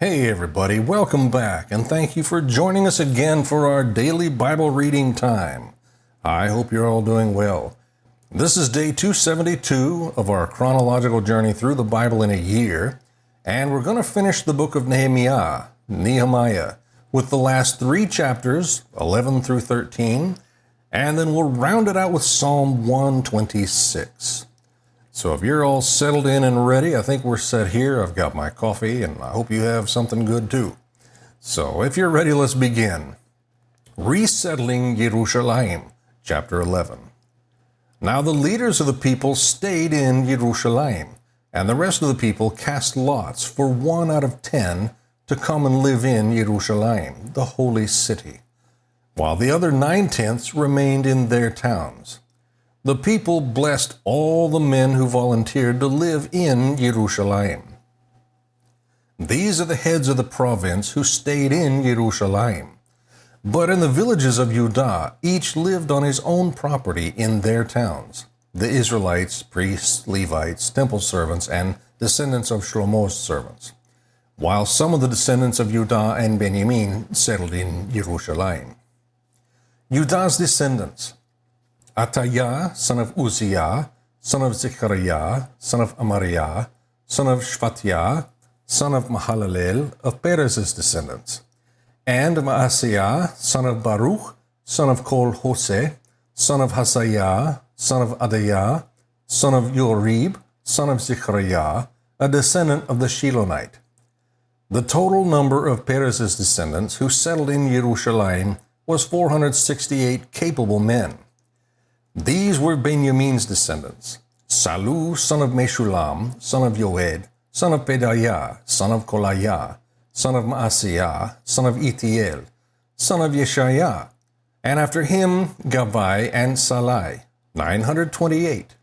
Hey everybody, welcome back and thank you for joining us again for our daily Bible reading time. I hope you're all doing well. This is day 272 of our chronological journey through the Bible in a year, and we're going to finish the book of Nehemiah, with the last 3 chapters, 11 through 13, and then we'll round it out with Psalm 126. So if you're all settled in and ready, I think we're set here. I've got my coffee, and I hope you have something good too. So if you're ready, let's begin. Resettling Jerusalem, chapter 11. Now the leaders of the people stayed in Jerusalem, and the rest of the people cast lots for 1 out of 10 to come and live in Jerusalem, the holy city, while the other 9/10 remained in their towns. The people blessed all the men who volunteered to live in Jerusalem. These are the heads of the province who stayed in Jerusalem. But in the villages of Judah, each lived on his own property in their towns. The Israelites, priests, Levites, temple servants, and descendants of Shlomo's servants, while some of the descendants of Judah and Benjamin settled in Jerusalem. Judah's descendants: Ataliah, son of Uzziah, son of Zechariah, son of Amariah, son of Shphatiah, son of Mahalalel, of Perez's descendants, and Maaseiah, son of Baruch, son of Kol-Hoseh, son of Hasaiah, son of Adaiah, son of Yorib, son of Zechariah, a descendant of the Shilonite. The total number of Perez's descendants who settled in Jerusalem was 468 capable men. These were Benjamin's descendants: Salu, son of Meshulam, son of Yoed, son of Pedaiah, son of Kolaiah, son of Maaseiah, son of Itiel, son of Yeshaiah, and after him Gavai and Salai, 928.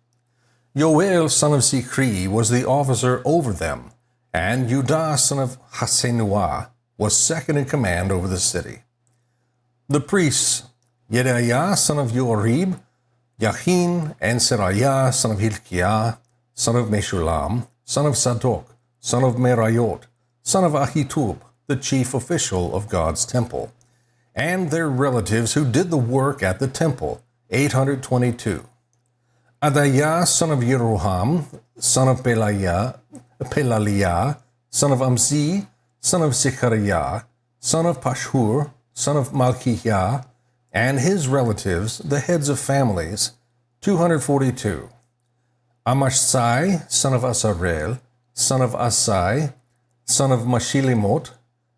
Yoel, son of Zichri, was the officer over them, and Judah, son of Hasenuah, was second in command over the city. The priests: Jedaiah, son of Yorib, Yachin, and Seraiah, son of Hilkiah, son of Meshulam, son of Zadok, son of Merayot, son of Ahitub, the chief official of God's temple, and their relatives who did the work at the temple, 822. Adaiah, son of Yeroham, son of Pelaliah, son of Amzi, son of Zechariah, son of Pashhur, son of Malchijah, and his relatives, the heads of families, 242. Amashsai, son of Asarel, son of Asai, son of Mashilemot,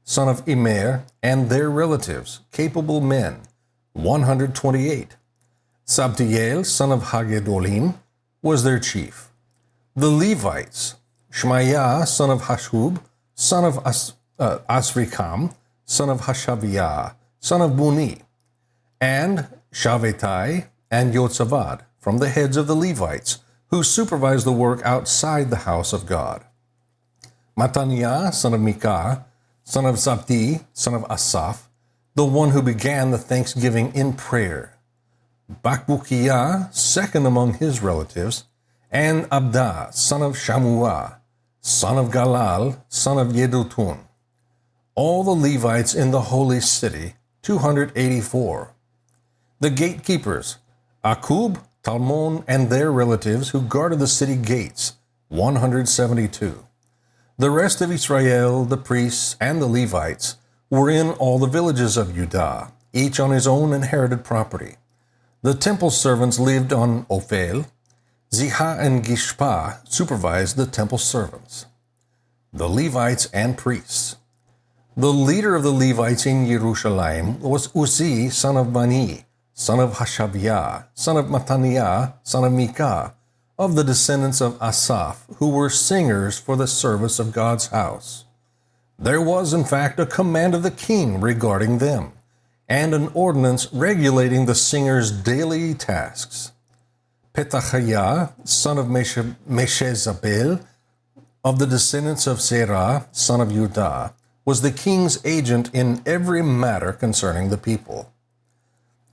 son of Immer, and their relatives, capable men, 128. Sabdiel, son of Hagedolim, was their chief. The Levites: Shmaiah, son of Hashub, son of Asrikam, son of Hashabiah, son of Buni, and Shavetai and Yotzavad, from the heads of the Levites, who supervised the work outside the house of God. Mattaniah, son of Micah, son of Zabdi, son of Asaph, the one who began the thanksgiving in prayer. Bakbukiah, second among his relatives, and Abda, son of Shamuah, son of Galal, son of Yedutun. All the Levites in the holy city, 284. The gatekeepers: Akub, Talmon, and their relatives who guarded the city gates, 172. The rest of Israel, the priests, and the Levites, were in all the villages of Judah, each on his own inherited property. The temple servants lived on Ophel. Ziha and Gishpa supervised the temple servants. The Levites and priests. The leader of the Levites in Jerusalem was Uzzi, son of Bani, son of Hashabiah, son of Mattaniah, son of Micah, of the descendants of Asaph, who were singers for the service of God's house. There was, in fact, a command of the king regarding them, and an ordinance regulating the singers' daily tasks. Petahiah, son of Meshezabel, of the descendants of Zerah, son of Judah, was the king's agent in every matter concerning the people.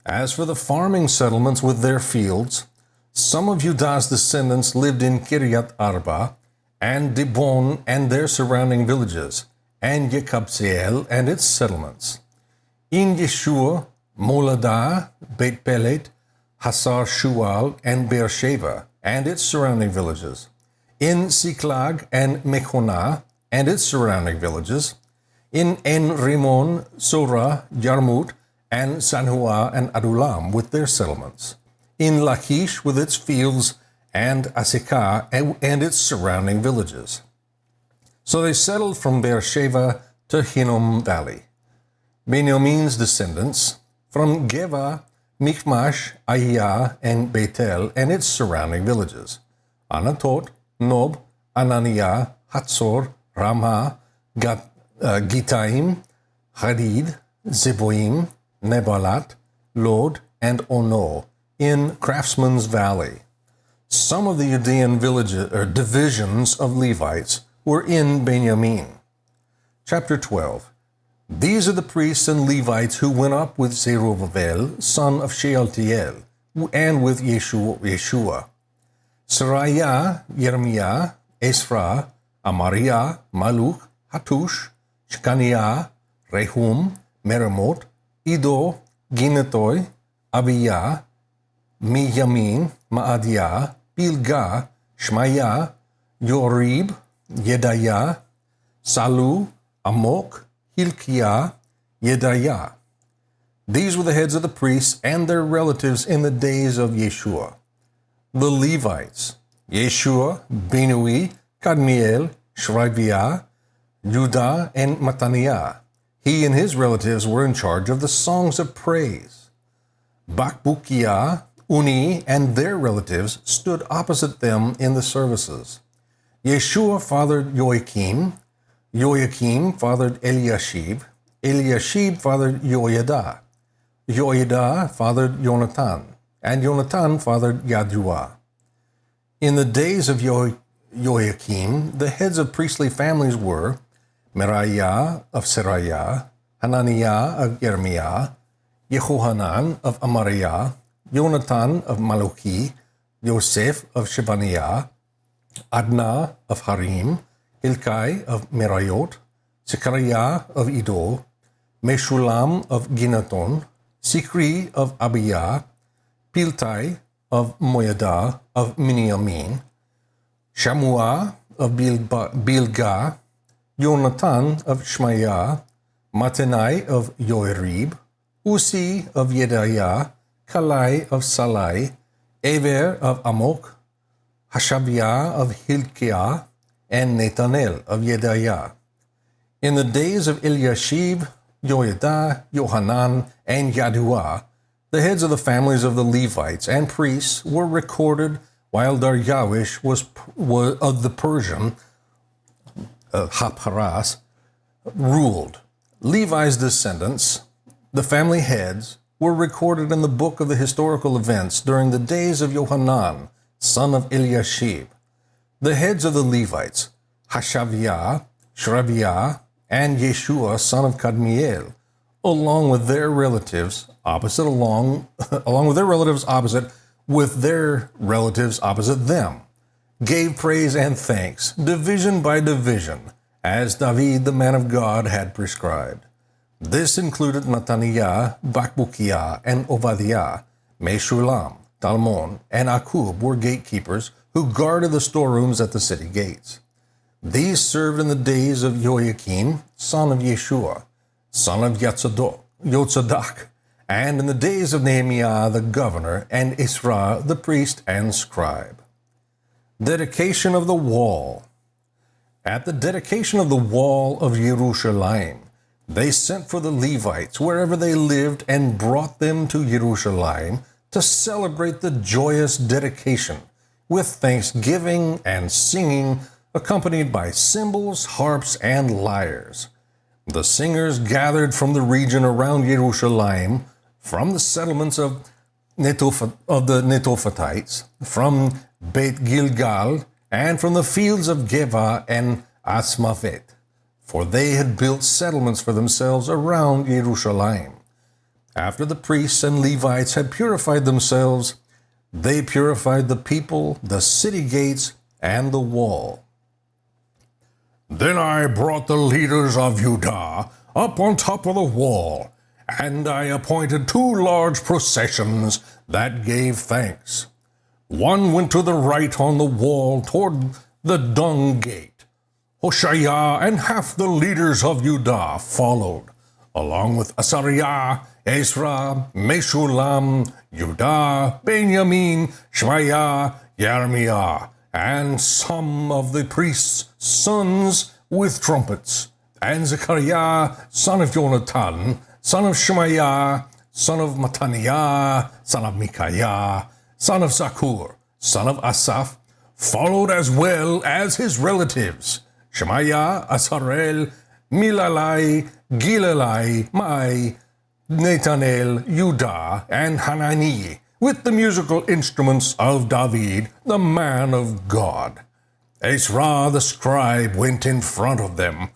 As for the farming settlements with their fields, some of Judah's descendants lived in Kiryat Arba and Dibon and their surrounding villages, and Yekabzeel and its settlements. In Yeshua, Moladah, Beit Pelet, Hasar Shual, and Beersheba, and its surrounding villages. In Siklag and Mechonah, and its surrounding villages. In En-Rimon, Sorah, Yarmut, and Sanhua and Adulam with their settlements. In Lachish with its fields, and Asekah and its surrounding villages. So they settled from Beersheba to Hinnom Valley. Benjamin's descendants, from Geba, Michmash, Ahiah, and Bethel, and its surrounding villages. Anatot, Nob, Ananiah, Hatzor, Ramah, Gitaim, Hadid, Zeboim, Nebalat, Lod, and Ono, in Craftsman's Valley. Some of the Judean villages or divisions of Levites were in Benjamin. Chapter 12. These are the priests and Levites who went up with Zerubbabel, son of Shealtiel, and with Yeshua. Seraiah, Jeremiah, Esra, Amariah, Maluk, Hatush, Shekaniah, Rehum, Meremot, Ido, Ginetoy, Abiyah, Miyamin, Maadiah, Bilgah, Shmaiah, Yorib, Yedaiah, Salu, Amok, Hilkiah, Yedaiah. These were the heads of the priests and their relatives in the days of Yeshua. The Levites, Yeshua, Binui, Kadmiel, Shriviah, Judah, and Mattaniah. He and his relatives were in charge of the songs of praise. Bakbukiah, Uni, and their relatives stood opposite them in the services. Yeshua fathered Joachim, Joachim fathered Eliashib, Eliashib fathered Joiada, Joiada fathered Jonathan, and Jonathan fathered Yaddua. In the days of Joachim, the heads of priestly families were Meraiah of Seraiah, Hananiah of Jeremiah, Yehohanan of Amariah, Jonathan of Malachi, Yosef of Shebaniah, Adnah of Harim, Hilkai of Merayot, Zechariah of Iddo, Meshulam of Ginnaton, Sikri of Abiyah, Piltai of Moyadah of Miniamin, Shammua of Bilgah, Jonathan of Shmaiah, Mattenai of Yoerib, Usi of Yedaiah, Kalai of Salai, Ever of Amok, Hashabiah of Hilkiah, and Netanel of Yedaiah. In the days of Eliashib, Joiada, Johanan, and Yaddua, the heads of the families of the Levites and priests were recorded while Daryawish was of the Persian, Hapharas, ruled. Levi's descendants, the family heads, were recorded in the book of the historical events during the days of Johanan, son of Eliashib. The heads of the Levites, Hashaviah, Shrabiah, and Yeshua, son of Kadmiel, along with their relatives opposite them, gave praise and thanks, division by division, as David the man of God had prescribed. This included Mattaniah, Bakbukiah, and Obadiah. Meshulam, Talmon, and Akub were gatekeepers who guarded the storerooms at the city gates. These served in the days of Joachim, son of Yeshua, son of Yotzadak, and in the days of Nehemiah the governor, and Isra the priest and scribe. Dedication of the wall. At the dedication of the wall of Jerusalem, they sent for the Levites wherever they lived and brought them to Jerusalem to celebrate the joyous dedication with thanksgiving and singing, accompanied by cymbals, harps, and lyres. The singers gathered from the region around Jerusalem, from the settlements of the Netophatites, from Beit Gilgal, and from the fields of Geba and Asmavet, for they had built settlements for themselves around Jerusalem. After the priests and Levites had purified themselves, they purified the people, the city gates, and the wall. Then I brought the leaders of Judah up on top of the wall, and I appointed 2 large processions that gave thanks. One went to the right on the wall toward the dung gate. Hoshea and half the leaders of Judah followed, along with Asariah, Ezra, Meshulam, Judah, Benjamin, Shmaiah, Jeremiah, and some of the priests' sons with trumpets, and Zechariah, son of Jonathan, son of Shemaiah, son of Mattaniah, son of Micaiah, son of Zakur, son of Asaph, followed as well as his relatives, Shemaiah, Asarel, Milalai, Gilalai, Mai, Netanel, Judah, and Hanani, with the musical instruments of David, the man of God. Ezra the scribe went in front of them.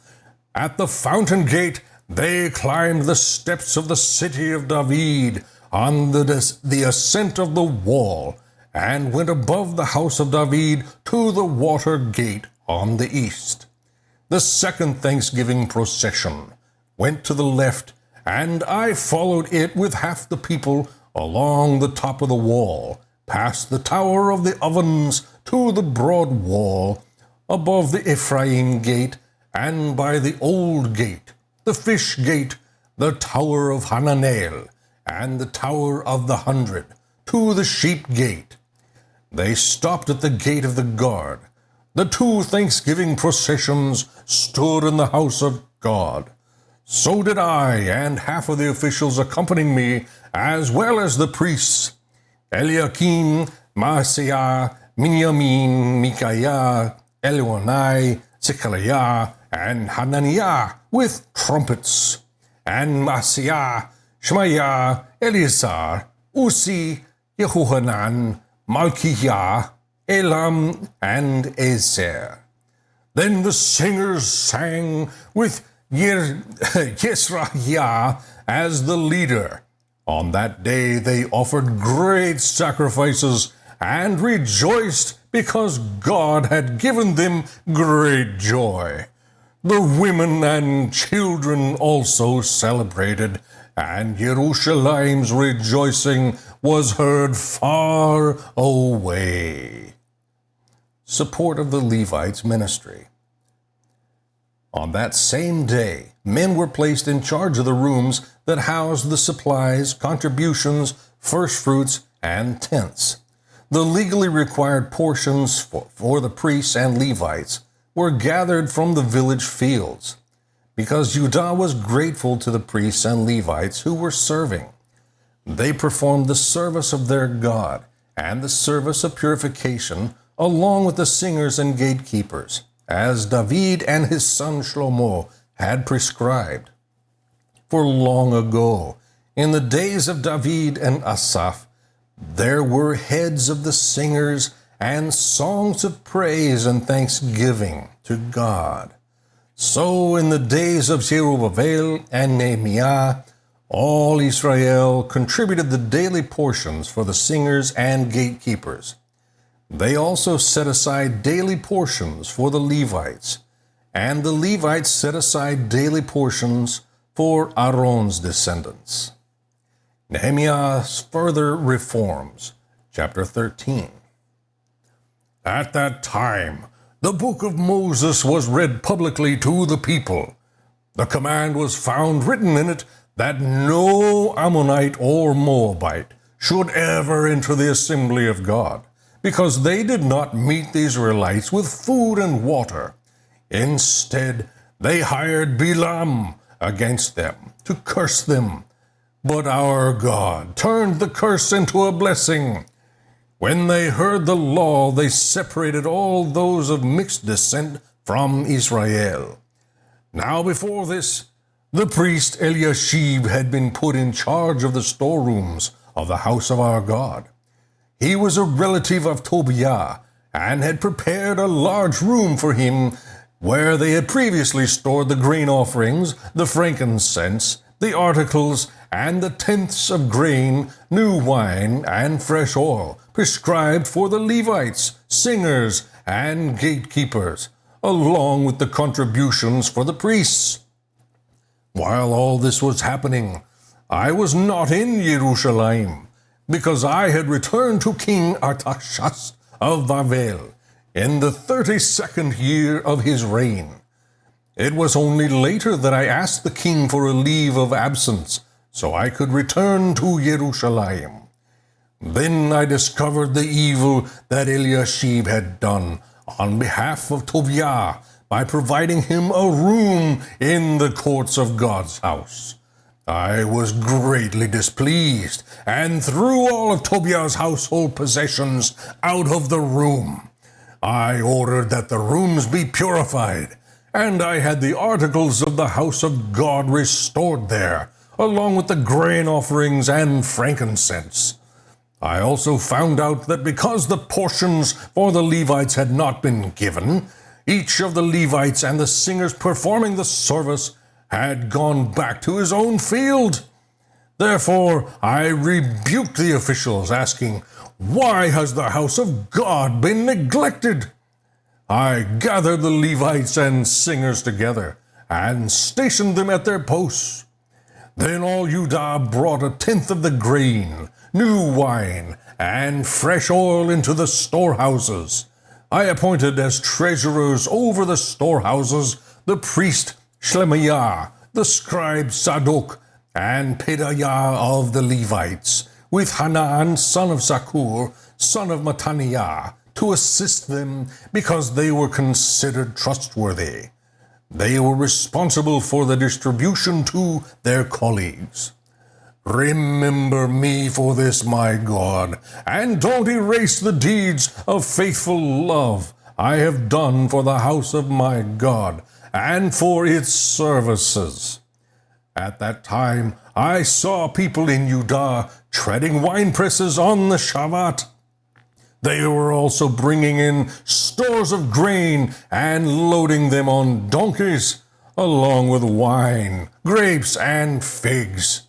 At the fountain gate they climbed the steps of the city of David on the ascent of the wall, and went above the house of David to the water gate on the east. The second Thanksgiving procession went to the left, and I followed it with half the people along the top of the wall, past the tower of the ovens to the broad wall, above the Ephraim gate, and by the old gate, the fish gate, the tower of Hananel, and the tower of the 100, to the sheep gate. They stopped at the gate of the guard. The 2 Thanksgiving processions stood in the house of God. So did I, and half of the officials accompanying me, as well as the priests, Eliakim, Maaseiah, Miniamin, Micaiah, Elionai, Zechariah, and Hananiah, with trumpets, and Maaseiah, Shemaiah, Eleazar, Uzi, Yehohanan, Malchiah, Elam, and Ezer. Then the singers sang with Yesrahiah as the leader. On that day they offered great sacrifices and rejoiced because God had given them great joy. The women and children also celebrated, and Jerusalem's rejoicing was heard far away. Support of the Levites' ministry. On that same day, men were placed in charge of the rooms that housed the supplies, contributions, first fruits, and tents. The legally required portions for the priests and Levites were gathered from the village fields, because Judah was grateful to the priests and Levites who were serving. They performed the service of their God and the service of purification along with the singers and gatekeepers, as David and his son Shlomo had prescribed. For long ago, in the days of David and Asaph, there were heads of the singers and songs of praise and thanksgiving to God. So in the days of Zerubbabel and Nehemiah, all Israel contributed the daily portions for the singers and gatekeepers. They also set aside daily portions for the Levites, and the Levites set aside daily portions for Aaron's descendants. Nehemiah's further reforms, chapter 13. At that time, the book of Moses was read publicly to the people. The command was found written in it that no Ammonite or Moabite should ever enter the assembly of God, because they did not meet the Israelites with food and water. Instead, they hired Balaam against them to curse them. But our God turned the curse into a blessing. When they heard the law, they separated all those of mixed descent from Israel. Now before this, the priest Eliashib had been put in charge of the storerooms of the house of our God. He was a relative of Tobiah, and had prepared a large room for him where they had previously stored the grain offerings, the frankincense, the articles, and the tenths of grain, new wine, and fresh oil, prescribed for the Levites, singers, and gatekeepers, along with the contributions for the priests. While all this was happening, I was not in Jerusalem, because I had returned to King Artaxerxes of Babel in the 32nd year of his reign. It was only later that I asked the king for a leave of absence so I could return to Jerusalem. Then I discovered the evil that Eliashib had done on behalf of Tobiah by providing him a room in the courts of God's house. I was greatly displeased and threw all of Tobiah's household possessions out of the room. I ordered that the rooms be purified, and I had the articles of the house of God restored there, along with the grain offerings and frankincense. I also found out that because the portions for the Levites had not been given, each of the Levites and the singers performing the service had gone back to his own field. Therefore, I rebuked the officials, asking, "Why has the house of God been neglected?" I gathered the Levites and singers together and stationed them at their posts. Then all Judah brought 1/10 of the grain, new wine, and fresh oil into the storehouses. I appointed as treasurers over the storehouses the priest Shlemiah, the scribe Zadok, and Pedaiah of the Levites, with Hanan son of Zakur, son of Mattaniah, to assist them because they were considered trustworthy. They were responsible for the distribution to their colleagues. Remember me for this, my God, and don't erase the deeds of faithful love I have done for the house of my God and for its services. At that time I saw people in Judah treading winepresses on the Shabbat. They were also bringing in stores of grain and loading them on donkeys, along with wine, grapes, and figs.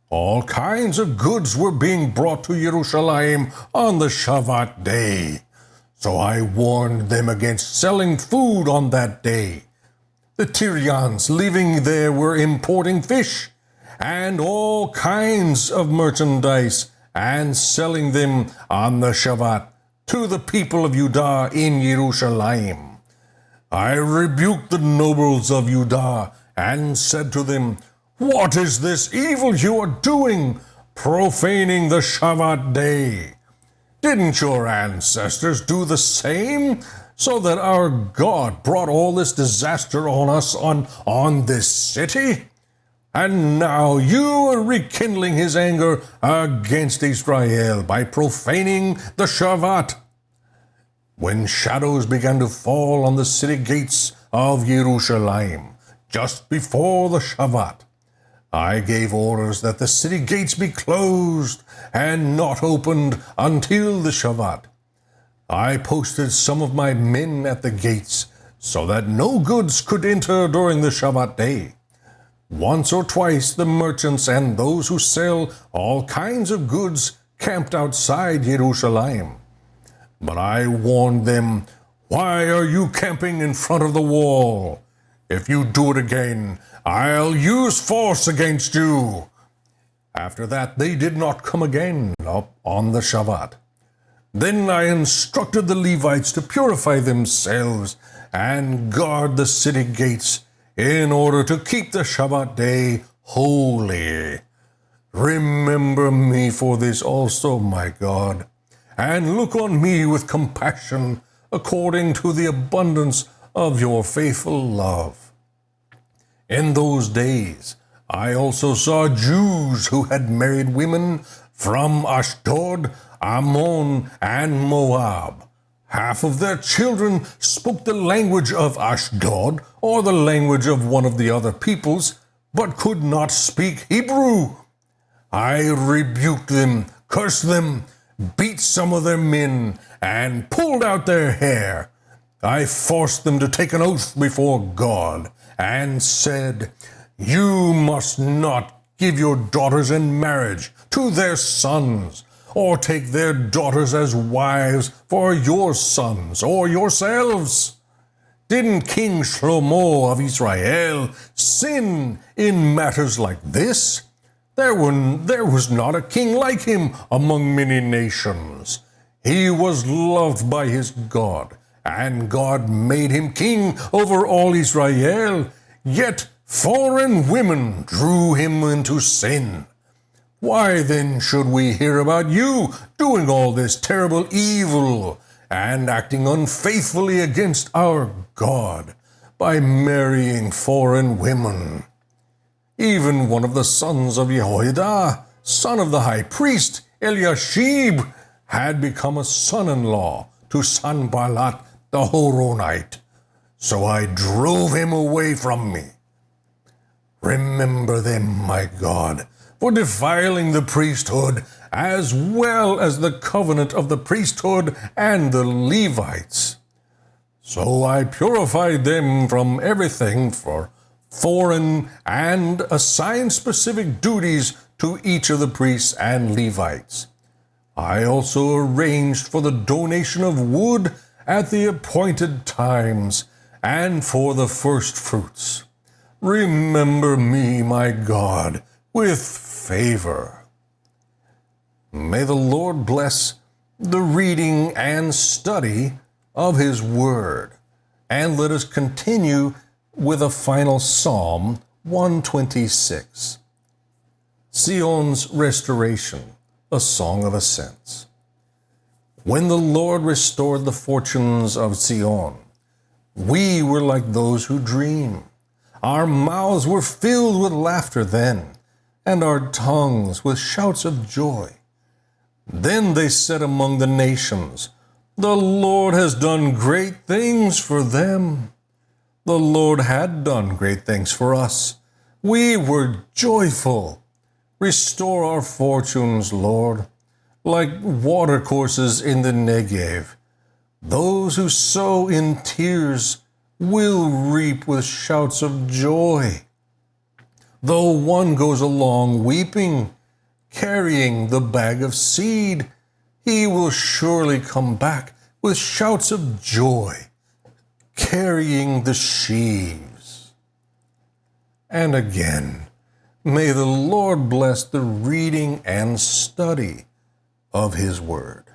All kinds of goods were being brought to Jerusalem on the Shabbat day. So I warned them against selling food on that day. The Tyrians living there were importing fish and all kinds of merchandise and selling them on the Shabbat to the people of Judah in Jerusalem. I rebuked the nobles of Judah and said to them, "What is this evil you are doing, profaning the Shabbat day? Didn't your ancestors do the same, so that our God brought all this disaster on us on this city? And now you are rekindling his anger against Israel by profaning the Shabbat." When shadows began to fall on the city gates of Jerusalem, just before the Shabbat, I gave orders that the city gates be closed and not opened until the Shabbat. I posted some of my men at the gates so that no goods could enter during the Shabbat day. Once or twice the merchants and those who sell all kinds of goods camped outside Jerusalem. But I warned them, "Why are you camping in front of the wall? If you do it again, I'll use force against you." After that, they did not come again up on the Shabbat. Then I instructed the Levites to purify themselves and guard the city gates in order to keep the Shabbat day holy. Remember me for this also, my God, and look on me with compassion according to the abundance of your faithful love. In those days, I also saw Jews who had married women from Ashdod, Ammon, and Moab. Half of their children spoke the language of Ashdod or the language of one of the other peoples, but could not speak Hebrew. I rebuked them, cursed them, beat some of their men, and pulled out their hair. I forced them to take an oath before God, and said, "You must not give your daughters in marriage to their sons, or take their daughters as wives for your sons or yourselves. Didn't King Shlomo of Israel sin in matters like this? There was not a king like him among many nations. He was loved by his God, and God made him king over all Israel. Yet foreign women drew him into sin. Why then should we hear about you doing all this terrible evil and acting unfaithfully against our God by marrying foreign women? Even one of the sons of Jehoiada, son of the high priest Eliashib, had become a son-in-law to Sanballat the Horonite. So I drove him away from me. Remember them, my God, for defiling the priesthood, as well as the covenant of the priesthood and the Levites. So I purified them from everything for foreign and assigned specific duties to each of the priests and Levites. I also arranged for the donation of wood at the appointed times and for the first fruits. Remember me, my God, with favor. May the Lord bless the reading and study of His Word. And let us continue with a final Psalm 126. Zion's Restoration, a Song of Ascents. When the Lord restored the fortunes of Zion, we were like those who dream. Our mouths were filled with laughter then, and our tongues with shouts of joy. Then they said among the nations, "The Lord has done great things for them." The Lord had done great things for us. We were joyful. Restore our fortunes, Lord, like watercourses in the Negev. Those who sow in tears will reap with shouts of joy. Though one goes along weeping, carrying the bag of seed, he will surely come back with shouts of joy, carrying the sheaves. And again, may the Lord bless the reading and study of His Word.